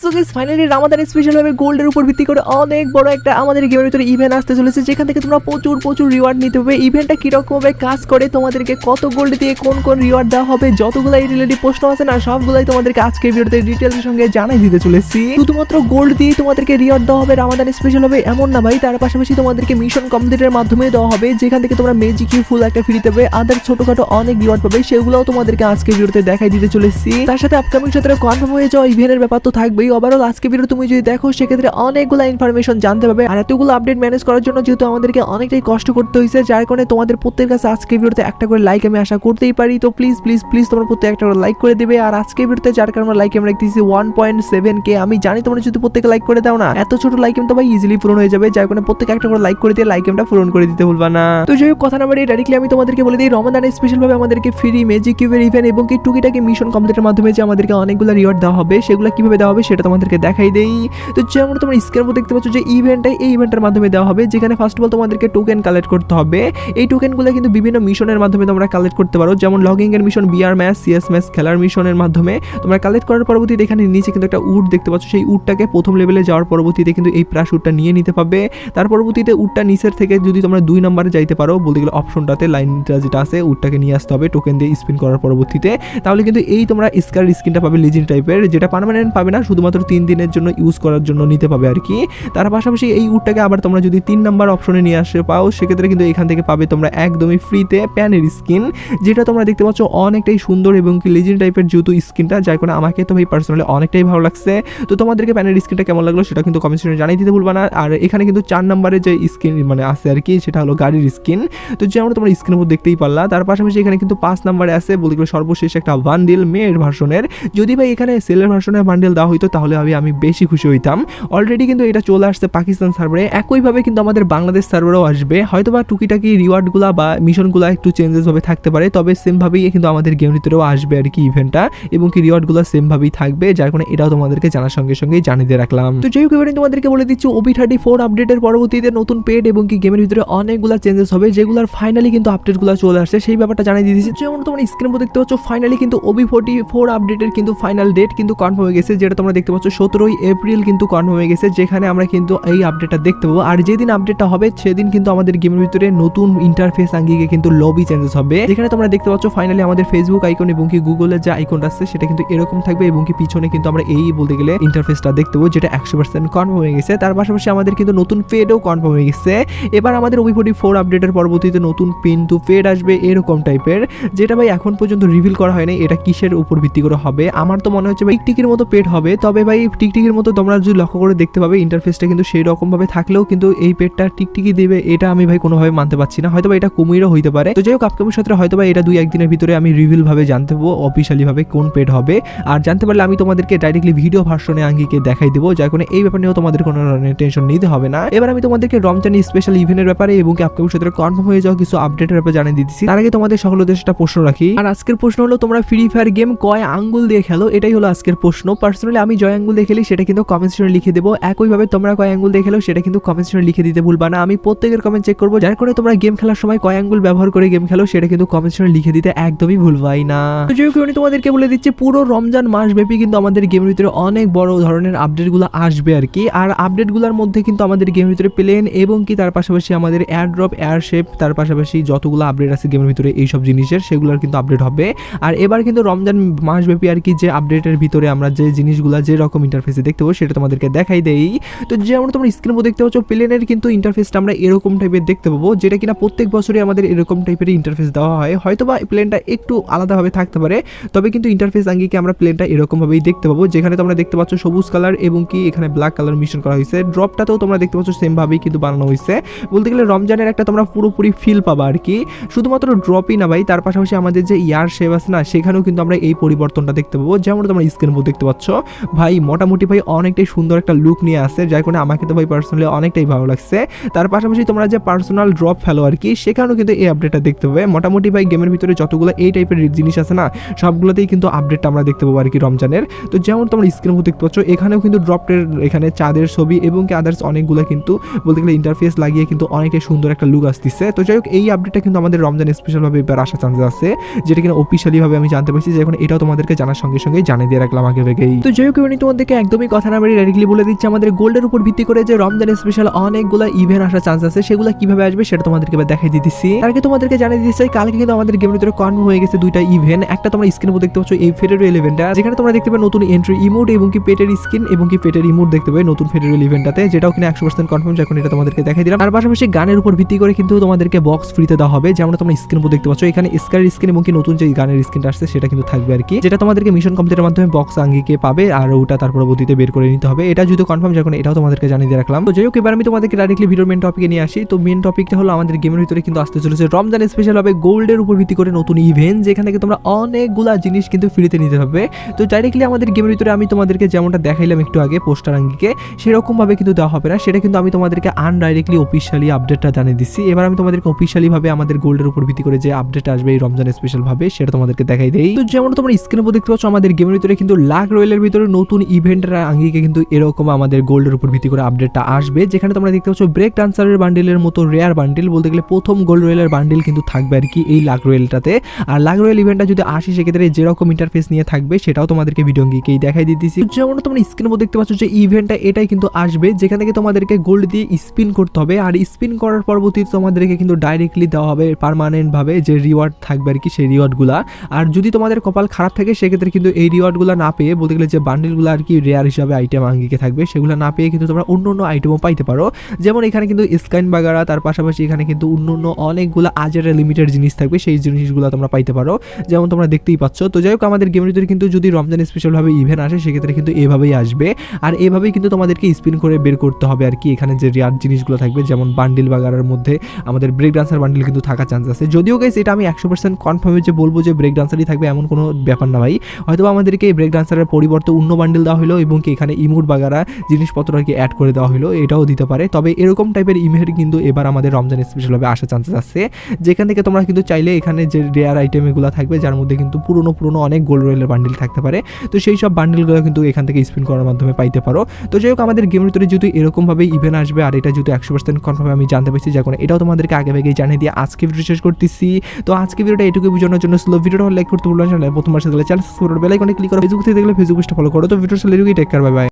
So guys finally Ramadan special ভাবে গোল্ডের উপর ভিত্তি করে অনেক বড় একটা আমাদের গেমের ভিতরে ইভেন্ট আসতে চলেছে, যেখান থেকে তোমরা প্রচুর রিওয়ার্ড নিতে হবে। ইভেন্টটা কিরকম ভাবে কাজ করে, তোমাদেরকে কত গোল্ড দিয়ে কোন কোন রিওয়ার্ড দেওয়া হবে, যতগুলো এই রিলেটেড প্রশ্ন আছে না সবগুলাই তোমাদেরকে আজকে ভিডিওতে ডিটেইলসের সঙ্গে জানাই দিতে চলেছি। শুধুমাত্র গোল্ড দিয়ে তোমাদেরকে রিওয়ার্ড দেওয়া হবে রামাদান স্পেশাল হবে এমন না ভাই, তার পাশাপাশি তোমাদেরকে মিশন কমপ্লিটের মাধ্যমে দেওয়া হবে, যেখান থেকে তোমরা ম্যাজিক কিউ ফুল একটা ফ্রি দেবে, আদার ছোটখাটো অনেক রিওয়ার্ড পাবে, সেগুলোও তোমাদেরকে আজকে ভিডিওতে দেখাই দিতে চলেছি। তার সাথে আপকামিং সাথে কনফার্ম হয়ে যাওয়া ইভেন্টের ব্যাপার তো থাকবেই। ওভারঅল আজকে ভিডিও তুমি যদি দেখো সেক্ষেত্রে অনেকগুলো ইনফরমেশন জানতে পারবে। আর এতগুলো আপডেট ম্যানেজ করার জন্য যেহেতু আমাদেরকে অনেকটাই কষ্ট করতে হয়েছে, যার কারণে তোমাদের প্রত্যেকের কাছে আজকে ভিডিওতে একটা করে লাইক আমি আশা করতেই পারি। তো প্লিজ তোমরা প্রত্যেক একটা করে লাইক করে দিবে। আর আজকে ভিডিওতে যার কারণে লাইক আমরা দেখতেছি 1.7k। আমি জানি তোমরা যদি প্রত্যেকে লাইক করে দাও না, এত ছোট লাইক তো ভাই ইজিলি পূরণ হয়ে যাবে, যার কারণে প্রত্যেক একটা করে লাইক করে দিয়ে লাইক এমটা পূরণ করে দিতে ভুলবা না। তো যাই হোক কথা না বাড়িয়ে ডাইরেক্টলি আমি তোমাদেরকে বলে দিই, রমাদানে স্পেশাল ভাবে আমাদেরকে ফ্রি ম্যাজিক কিউবের ইভেন্ট এবং কি টুকিটাকি মিশন কমপ্লিটের মাধ্যমে যে আমাদেরকে অনেকগুলো রিওয়ার্ড দেওয়া হবে, সেগুলো কিভাবে দেওয়া হবে সেটা তোমাদেরকে দেখাই দেই। তো যেমন তোমরা স্ক্রিনের উপর দেখতে পাচ্ছ যে এই ইভেন্টের মাধ্যমে দেওয়া হবে, যেখানে ফার্স্ট অফ অল তোমাদেরকে টোকেন কালেক্ট করতে হবে। এই টোকেনগুলো কিন্তু বিভিন্ন মিশনের মাধ্যমে তোমরা কালেক্ট করতে পারো, যেমন লগিং এর মিশন, বিআর ম্যাচ, সিএস ম্যাচ খেলার মিশনের মাধ্যমে তোমরা কালেক্ট করার পরবর্তীতে এখানে নিচে কিন্তু একটা উড দেখতে পাচ্ছ, সেই উডটাকে প্রথম লেভেলে যাওয়ার পরবর্তীতে কিন্তু এই প্যারাশুটটা নিয়ে নিতে পারবে। তার পরবর্তীতে উডটা নিচের থেকে যদি তোমরা 2 নম্বরে যাইতে পারো, বলতে গেলে অপশনটাতে লাইনটা যেটা আছে উডটাকে নিয়ে আসতে হবে টোকেন দিয়ে স্পিন করার পরবর্তীতে, তাহলে কিন্তু এই তোমরা স্কার স্কিনটা পাবে লিজেন্ড টাইপের, যেটা পার্মানেন্ট পাবে না, শুধুমাত্র 3 দিনের জন্য ইউজ করার জন্য নিতে পাবে আর কি। তার পাশাপাশি এই উডটাকে আবার তোমরা যদি 3 নাম্বার অপশনে নিয়ে আসে পাও, সেক্ষেত্রে কিন্তু এখান থেকে পাবে তোমরা একদমই ফ্রিতে প্যানের স্কিন, যেটা তোমরা দেখতে পাচ্ছ অনেকটাই সুন্দর এবং কি লিজেন্ড টাইপের যেহেতু স্কিনটা, যার কারণে আমাকে তো ভাই পার্সোনালি অনেকটাই ভালো লাগছে। তো তোমাদেরকে প্যানের স্কিনটা কেমন লাগলো সেটা কিন্তু কমেন্ট সেকশনে জানিয়ে দিতে ভুলবা না। আর এখানে কিন্তু 4 নম্বরে যে স্কিন মানে আছে আর কি, সেটা হলো গাড়ির স্কিন, তো যেমন তোমরা স্ক্রিনের উপর দেখতেই পারলা। তার পাশাপাশি এখানে কিন্তু 5 নম্বরে আছে বলতে গেলে সর্বশেষ একটা বান্ডিল মেয়ের ভার্সনের, যদি ভাই এখানে সেলের ভার্সনের বান্ডিল দেওয়া হইতো তাহলে আমি বেশি খুশি হইতাম। অলরেডি কিন্তু এটা চলে আসছে পাকিস্তান সার্ভারে, একইভাবে কিন্তু আমাদের বাংলাদেশ সার্ভারেও আসবে। হয়তো বা টুকিটাকি রিওয়ার্ডগুলো বা মিশনগুলো একটু চেঞ্জেস ভাবে থাকতে পারে, তবে সেম ভাবেই কিন্তু আমাদের গেমের ভিতরেও আসবে আর কি ইভেন্টটা, এবং কি রিওয়ার্ডগুলো সেম ভাবেই থাকবে, যার কারণে এটাও তোমাদেরকে জানার সঙ্গে জানিয়ে দিয়ে রাখলাম। তো যাই হোক এবারে তোমাদেরকে বলে দিচ্ছি OB34 আপডেটের পরবর্তীতে নতুন পেড এবং কি গেমের ভিতরে অনেকগুলো চেঞ্জেস হবে, যেগুলোর ফাইনালি কিন্তু আপডেটগুলো চলে আসছে, সেই ব্যাপারটা জানিয়ে দিয়েছি। যেমন তোমরা স্ক্রিনের উপর দেখতে পাচ্ছ ফাইনালি কিন্তু OB44 আপডেটের কিন্তু ফাইনাল ডেট কিন্তু কনফার্ম হয়ে গেছে, যেটা তোমরা দেখতে পাচ্ছ 17ই এপ্রিল কিন্তু কনফার্ম হয়ে গেছে, যেখানে আমরা কিন্তু এই আপডেটটা দেখতে পাবো। আর যেদিন আপডেটটা হবে সেদিন কিন্তু আমাদের গেমের ভিতরে নতুন ইন্টারফেস আঙ্গিকে কিন্তু লবি চেঞ্জেস হবে, যেখানে তোমরা দেখতে পাচ্ছ ফাইনালি আমাদের ফেসবুক আইকন এবং কি গুগলের যে আইকনটা আছে সেটা কিন্তু এরকম থাকবে, এবং কি পিছনে কিন্তু আমরা এই বলতে গেলে ইন্টারফেসটা দেখতে পাবো, যেটা 100% কনফার্ম হয়ে গেছে। তার পাশাপাশি আমাদের কিন্তু নতুন পেডও কনফার্ম হয়ে গেছে। এবার আমাদের OB44 আপডেটের পরবর্তীতে নতুন পিন টু পেড আসবে এরকম টাইপের, যেটা ভাই এখন পর্যন্ত রিভিল করা হয়নি এটা কিসের উপর ভিত্তি করে হবে। আমার তো মনে হচ্ছে ভাই টিকটিকির মতো পেড হবে, তবে ভাই টিকটিকির মতো তোমরা যদি লক্ষ্য করে দেখতে পাবে ইন্টারফেসটা কিন্তু সেই রকম ভাবে থাকলেও কিন্তু এই পেডটা টিকটিকি দেবে এটা আমি ভাই কোনোভাবে মানতে পারছি না, হয়তো এটা কুমিরও হইতে পারে। তো যাই হোক আপকামিং সত্ত্বে হয়তো ভাই এটা 2-1 দিনের ভিতরে আমি রিভিল ভাবে জানতে পারবো অফিসিয়ালি ভাবে কোন পেড হবে, আর জানতে পারলে আমি তোমাদেরকে ডাইরেক্টলি ভিডিও ভার্সনে আঙ্গিকে দেখাই দেবো, যার কারণে এই ব্যাপার নিয়েও তোমাদের কোনো টেনশন নিতে হবে না। এবার আমি তোমাদেরকে রমজান স্পেশাল ইভেন্টের ব্যাপারে এবং কি আপকামিং সত্ত্বে কনফার্ম হয়ে যাওয়া কিছু আপডেটের ব্যাপারে জানিয়ে দিচ্ছি। তার আগে তোমাদের সকল উদ্দেশ্যে একটা প্রশ্ন রাখি, আর আজকের প্রশ্ন হলো তোমরা ফ্রি ফায়ার গেম কয় আঙ্গুল দিয়ে খেলো, এটাই হলো আজকের প্রশ্ন। পার্সোনালি আমি জয় আঙ্গুল দিয়ে খেলি, সেটা কিন্তু কমেন্ট সেকশনে লিখে দেবো। একইভাবে তোমরা কয় আঙ্গুল দিয়ে খেলো সেটা কিন্তু কমেন্ট সেকশনে লিখে দিতে ভুলবা না, আমি প্রত্যেকের কমেন্ট চেক করবো, যার কারণে তোমরা গেম খেলার সময় কয় আঙ্গুল ব্যবহার করে গেম খেলো সেটা কিন্তু কমেন্ট সেকশনে লিখে দিতে একদমই ভুলবাই না। তো যাই হোক আমি তোমাদেরকে বলে দিচ্ছি পুরো রমজান মাস ব্যাপী কিন্তু আমাদের গেমের ভিতরে অনেক বড় ধরনের আপডেটগুলো আসবে আর কি। আর আপডেটগুলোর মধ্যে কিন্তু আমাদের গেমের ভিতরে প্লেন এবং কি তার পাশাপাশি আমাদের এয়ারড্রপ, এয়ারশেপ, তার পাশাপাশি যতগুলো আপডেট আছে গেমের ভিতরে এইসব জিনিসের সেগুলোর কিন্তু আপডেট হবে। আর এবার কিন্তু রমজান মাস ব্যাপী আর কি যে আপডেটের ভিতরে আমরা যে জিনিসগুলো যে রকম ইন্টারফেসে দেখতে পাবো সেটা তোমাদেরকে দেখাই দেই। তো যেমন তোমরা স্ক্রিনের মধ্যে দেখতে পাচ্ছ প্লেনের কিন্তু ইন্টারফেসটা আমরা এরকম টাইপের দেখতে পাবো, যেটা কিনা প্রত্যেক বছরই আমাদের এরকম টাইপের ইন্টারফেস দেওয়া হয়, হয়তো বা প্লেনটা একটু আলাদাভাবে থাকতে পারে, তবে কিন্তু ইন্টারফেস আঙ্গিকে আমরা প্লেনটা এরকম ভাবেই দেখতে পাবো, যেখানে তোমরা দেখতে পাচ্ছ সবুজ কালার এবং কি এখানে ব্ল্যাক কালার মিশন করা হয়েছে। ড্রপটাতেও তোমরা দেখতে পাচ্ছ সেম ভাবেই কিন্তু বানানো হয়েছে, বলতে গেলে রমজানের একটা তোমরা পুরোপুরি ফিল পাবা আর কি। শুধুমাত্র ড্রপই না ভাই, তার পাশাপাশি আমাদের যে ইয়ার শেপ আছে না সেখানেও কিন্তু আমরা এই পরিবর্তনটা দেখতে পাবো, যেমন তোমরা স্ক্রিনের উপর দেখতে পাচ্ছ ভাই মোটামুটি ভাই অনেকটাই সুন্দর একটা লুক নিয়ে আসছে, যার কারণে আমাকে তো ভাই পার্সোনালি অনেকটাই ভালো লাগছে। তার পাশাপাশি তোমরা যে পার্সোনাল ড্রপ ফেলো আর কি, সেখানেও কিন্তু এই আপডেটটা দেখতে পাবে। মোটামুটি ভাই গেমের ভিতরে যতগুলো এই টাইপের জিনিস আছে না সবগুলোতেই কিন্তু আপডেটটা আমরা দেখতে পাবো আর কি রমজানের। তো যেমন তোমরা স্ক্রিনের উপর দেখতে পাচ্ছ এখানেও কিন্তু ড্রপের এখানে চাঁদের ছবি এবং কি আদার্স অনেকগুলো কিন্তু বলতে গেলে ইন্টারফেস লাগিয়ে কিন্তু অনেকটাই সুন্দর একটা লুক আসতেছে। তো যাই হোক এই আপডেটটা কিন্তু আমাদের রমজান স্পেশালভাবে এবার আসার চান্সেস আছে, যেটা কিনা অফিসিয়ালি ভাবে আমি জানতে পারছি, যে এখন এটাও তোমাদেরকে জানার সঙ্গে জানিয়ে দিয়ে রাখলাম আগে থেকেই। তো যাই হোক আমি তোমাদেরকে একদমই কথা না বলে ডাইরেক্টলি বলে দিচ্ছি আমাদের গোল্ডের উপর ভিত্তি করে যে রমজান স্পেশাল অনেকগুলো ইভেন্ট আসার চান্স আছে, সেগুলো কিভাবে আসবে সেটা তোমাদেরকে দেখাই দিতেছি। তার আগে তোমাদেরকে জানিয়ে দিতে চাই কালকে কিন্তু আমাদের গেমের ভিতরে কনফার্ম হয়ে গেছে দুইটা ইভেন্ট। একটা তোমরা স্ক্রিনে দেখতে পাচ্ছ এই ফেডারেল ইভেন্টটা, যেখানে তোমরা দেখতে পাবে নতুন এন্ট্রি ইমোট এবং কি পেটের স্কিন এবং কি পেটের ইমোট দেখতে পাবে নতুন ফেডারেল ইভেন্টটাতে, যেটাও কিনা 100% কনফার্ম। যখন এটা তোমাদেরকে দেখাই দিলাম, তার পাশাপাশি গানের উপর ভিত্তি করে কিন্তু তোমাদেরকে বক্স ফ্রিতে দেওয়া হবে, যেমন তোমরা স্ক্রিনে দেখতে পাচ্ছ এখানে স্কার স্কিন এবং কি নতুন যে গানের স্কিনটা আসছে সেটা কিন্তু থাকবে আর কি, যেটা তোমাদেরকে মিশন কমপ্লিটের মাধ্যমে বক্স আঙ্গিকে পাবে আর ওটা তার পরবর্তীতে বের করে নিতে হবে। এটা যদি কনফার্ম, যখন এটাও তোমাদেরকে জানিয়ে দিয়ে রাখলাম। তো যাই হোক, এবার আমি তোমাদেরকে ডাইরেক্টলি ভিডিওর মেন টপিকে নিয়ে আসি। তো মেন টপিকটা হলো আমাদের গেমের ভিতরে কিন্তু আসতে চলেছে রমজান স্পেশাল ভাবে গোল্ডের উপর ভিত্তি করে নতুন ইভেন্ট, যেখান থেকে তোমরা অনেকগুলা জিনিস কিন্তু ফ্রিতে নিতে হবে। তো ডাইরেক্টলি আমাদের গেমের ভিতরে আমি তোমাদেরকে যেমনটা দেখাইলাম একটু আগে পোস্টার আঙ্গিকে, সেরকম ভাবে কিন্তু দেওয়া হবে না, সেটা কিন্তু আমি তোমাদেরকে আনডাইরেক্টলি অফিশিয়ালি আপডেটটা জানিয়ে দিচ্ছি। এবার আমি তোমাদেরকে অফিশিয়ালি ভাবে আমাদের গোল্ডের উপর ভিত্তি করে যে আপডেট আসবে এই রমজান স্পেশাল ভাবে সেটা তোমাদেরকে দেখাই দেই। তো যেমন তোমরা স্ক্রিনে দেখতে পাচ্ছ আমাদের গেমের ভিতরে কিন্তু লাক রয়েলের ভিতরে নতুন ইভেন্টের আঙ্গিকে কিন্তু এরকম আমাদের গোল্ডের উপর ভিত্তি করে আপডেটটা আসবে, যেখানে তোমরা দেখতে পাচ্ছ ব্রেক ডান্সারের বান্ডিলের মতো রেয়ার বান্ডিল, বলতে গেলে প্রথম গোল্ড রয়েলের বান্ডিল কিন্তু থাকবে আর কি এই লাক রয়েলটাতে। আর লাক রয়েল ইভেন্টটা যদি আসে সেক্ষেত্রে যেরকম ইন্টারফেস নিয়ে থাকবে সেটাও তোমাদেরকে ভিডিও আঙ্গিকেই দেখাই দিতেছি। যেমন তোমরা স্ক্রিনে দেখতে পাচ্ছ যে ইভেন্টটা এটাই কিন্তু আসবে, যেখান থেকে তোমাদেরকে গোল্ড দিয়ে স্পিন করতে হবে, আর স্পিন করার পরবর্তীতে তোমাদেরকে কিন্তু ডাইরেক্টলি দেওয়া হবে পার্মানেন্ট ভাবে যে রিওয়ার্ড থাকবে আর কি সেই রিওয়ার্ডগুলা। আর যদি তোমাদের কপাল খারাপ থাকে সেক্ষেত্রে কিন্তু এই রিওয়ার্ডগুলো না পেয়ে, বলতে গেলে যে বান্ডিলগুলো আর কি রেয়ার হিসাবে আইটেম আঙ্গিকে থাকবে সেগুলো না পেয়ে কিন্তু তোমরা অন্য আইটেমও পাইতে পারো। যেমন এখানে কিন্তু স্কাইন বাগারা, তার পাশাপাশি এখানে কিন্তু অন্য অনেকগুলো আজের লিমিটেড জিনিস থাকবে, সেই জিনিসগুলো তোমরা পাইতে পারো, যেমন তোমরা দেখতেই পাচ্ছ। তো যাই হোক, আমাদের গেমের ভিতরে কিন্তু যদি রমজান স্পেশাল ভাবে ইভেন্ট আসে সেক্ষেত্রে কিন্তু এভাবেই আসবে, আর এভাবেই কিন্তু তোমাদেরকে স্পিন করে বের করতে হবে আর কি। এখানে যে রেয়ার জিনিসগুলো থাকবে যেমন বান্ডিল বাগারার মধ্যে আমাদের ব্রেক ডান্সার বান্ডিল কিন্তু থাকার চান্স আছে। যদিও গাইস এটা আমি 100% কনফার্ম যে বলবো যে ব্রেক ডান্সারই থাকবে এমন কোনো ব্যাপার না ভাই, হয়তো আমাদেরকে এই ব্রেক ডান্সারের পরিবর্তে অন্য বান্ডিল দেওয়া হলো এবং কি এখানে ইমোট বাগারা জিনিসপত্র আর কি অ্যাড করে দেওয়া হলো, এটাও দিতে পারে। তবে এরকম টাইপের ইভেন্ট কিন্তু এবার আমাদের রমজান স্পেশাল ভাবে আসার চান্সেস আছে, যেখান থেকে তোমরা কিন্তু চাইলে এখানে যে রেয়ার আইটেম এগুলো থাকবে যার মধ্যে কিন্তু পুরনো অনেক গোল্ড রয়েলের বান্ডিল থাকতে পারে, তো সেই সব বান্ডিলগুলো কিন্তু এখান থেকে স্পিন করার মাধ্যমে পাইতে পারো। তো যাই হোক, আমাদের গেমের ভিতরে যদি এরকমভাবে ইভেন্ট আসবে আর এটা যদি 100% কনফার্ম আমি জানতে পারছি, যখন এটাও তোমাদেরকে আগে ভাগেই জানিয়ে দিয়ে আজকে ভিডিও শেষ করতেছি। তো আজকে ভিডিওটা এটুকু বোঝানোর জন্য স্লো ভিডিওটা লাইক করতে ভুলবেন না, প্রথমবার সাথে চ্যানেল সাবস্ক্রাইব করে বেল আইকনে ক্লিক করো, ফেসবুক থেকে দেখলে ফেসবুক পেজটা ফলো করো। তো ভিডিওটা টেক কেয়ার, বাই বাই।